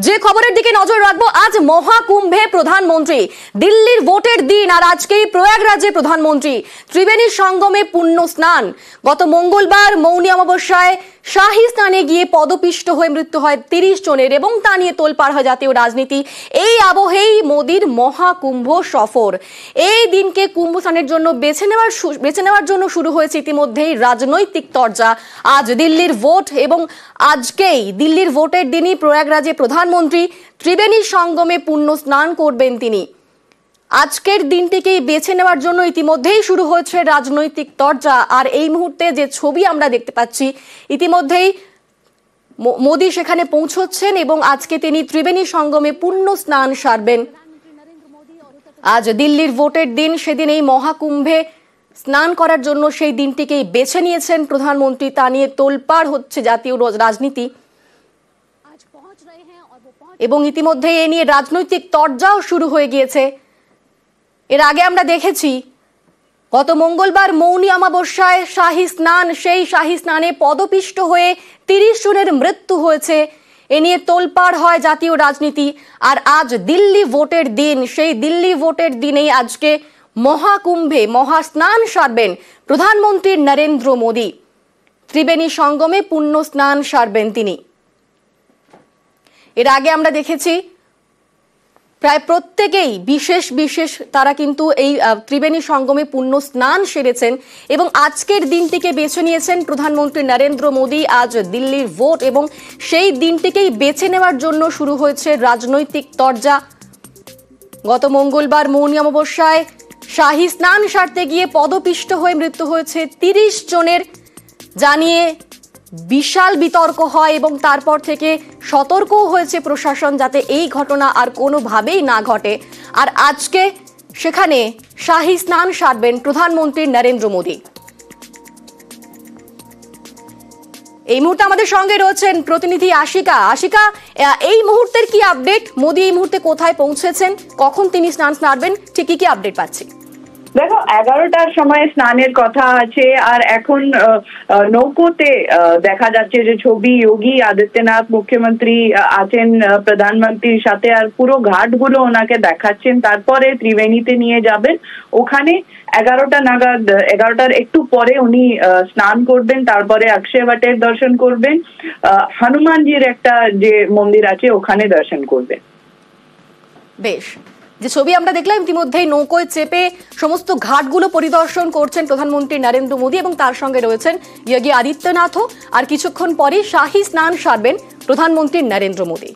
যে খবরের দিকে নজর রাখবো, আজ মহাকুম্ভে প্রধানমন্ত্রী, দিল্লির ভোটের দিন আর আজকেই প্রয়াগরাজে প্রধানমন্ত্রী, ত্রিবেণী সঙ্গমে পুণ্য স্নান। গত মঙ্গলবার মৌনী অমাবস্যায় শাহী স্নানে গিয়ে পদপিষ্ট হয়ে মৃত্যু হয় 30 জনের এবং তা নিয়ে তোলপাড় হয় জাতীয় রাজনীতি। এই আবহেই মোদির মহাকুম্ভ সফর। এই দিনকে কুম্ভ স্নানের জন্য বেছে নেওয়ার জন্য শুরু হয়েছে ইতিমধ্যেই রাজনৈতিক তরজা। আজ দিল্লির ভোট এবং আজকেই দিল্লির ভোটের দিনই প্রয়াগরাজে প্রধানমন্ত্রী, ত্রিবেণী সঙ্গমে পুণ্য স্নান করবেন তিনি। আজকের দিনটিকেই বেছে নেওয়ার জন্য ইতিমধ্যেই শুরু হয়েছে রাজনৈতিক তরজা। আর এই মুহূর্তে যে ছবি আমরা দেখতে পাচ্ছি, ইতিমধ্যেই মোদি সেখানে পৌঁছচ্ছেন এবং আজকে তিনি ত্রিবেণী সঙ্গমে পুণ্য স্নান সারবেন। আজ দিল্লির ভোটের দিন, সেদিন এই মহাকুম্ভে স্নান করার জন্য সেই দিনটিকেই বেছে নিয়েছেন প্রধানমন্ত্রী। তা নিয়ে তোলপাড় হচ্ছে জাতীয় রাজনীতি এবং ইতিমধ্যে এ নিয়ে রাজনৈতিক তরজাও শুরু হয়ে গিয়েছে। এর আগে আমরা দেখেছি গত মঙ্গলবার মৌনী অমাবস্যায় শাহী স্নান, সেই শাহী স্নানে পদপিষ্ট হয়ে 30 জনের মৃত্যু হয়েছে। এ নিয়ে তোলপাড় হয় জাতীয় রাজনীতি। আর আজ দিল্লি ভোটের দিন, সেই দিল্লি ভোটের দিনেই আজকে মহাকুম্ভে মহাস্নান সারবেন প্রধানমন্ত্রী নরেন্দ্র মোদী। ত্রিবেণী সঙ্গমে পুণ্য স্নান সারবেন তিনি। এর আগে আমরা দেখেছি প্রায় প্রত্যেকেই বিশেষ তারা কিন্তু এই ত্রিবেণী সঙ্গমে পুণ্য স্নান সেরেছেন এবং আজকের দিনটিকে বেছে নিয়েছেন প্রধানমন্ত্রী নরেন্দ্র মোদী। আজ দিল্লির ভোট এবং সেই দিনটিকেই বেছে নেওয়ার জন্য শুরু হয়েছে রাজনৈতিক তরজা। গত মঙ্গলবার মৌনী অমাবস্যায় শাহী স্নান সারতে গিয়ে পদপিষ্ট হয়ে মৃত্যু হয়েছে 30 জনের, জানিয়ে বিশাল বিতর্ক হয় এবং তারপর থেকে সতর্কও হয়েছে প্রশাসন যাতে এই ঘটনা আর কোনোভাবেই না ঘটে। আর আজকে সেখানে শাহী স্নান সারবেন প্রধানমন্ত্রী নরেন্দ্র মোদী। এই মুহূর্তে আমাদের সঙ্গে রয়েছেন প্রতিনিধি আশিকা। এই মুহূর্তের কি আপডেট? মোদী এই মুহূর্তে কোথায় পৌঁছেছেন, কখন তিনি স্নান সারবেন, ঠিক কি আপডেট পাচ্ছি? দেখো, 11টার সময় স্নানের কথা আছে। আর এখন নৌকোতে দেখা যাচ্ছে যে ছবি, যোগী আদিত্যনাথ মুখ্যমন্ত্রী আছেন প্রধানমন্ত্রীর সাথে, আর পুরো ঘাটগুলো ওনাকে দেখাচ্ছেন। তারপরে ত্রিবেণীতে নিয়ে যাবেন। ওখানে 11টা নাগাদ, 11টার একটু পরে উনি স্নান করবেন। তারপরে অক্ষয় বটের দর্শন করবেন, হনুমানজির একটা যে মন্দির আছে ওখানে দর্শন করবেন। বেশ, যে ছবি আমরা দেখলাম, ইতিমধ্যেই নৌকোয় চেপে সমস্ত ঘাটগুলো পরিদর্শন করছেন প্রধানমন্ত্রী নরেন্দ্র মোদী এবং তার সঙ্গে রয়েছেন যোগী আদিত্যনাথও। আর কিছুক্ষণ পরে শাহী স্নান সারবেন প্রধানমন্ত্রী নরেন্দ্র মোদী।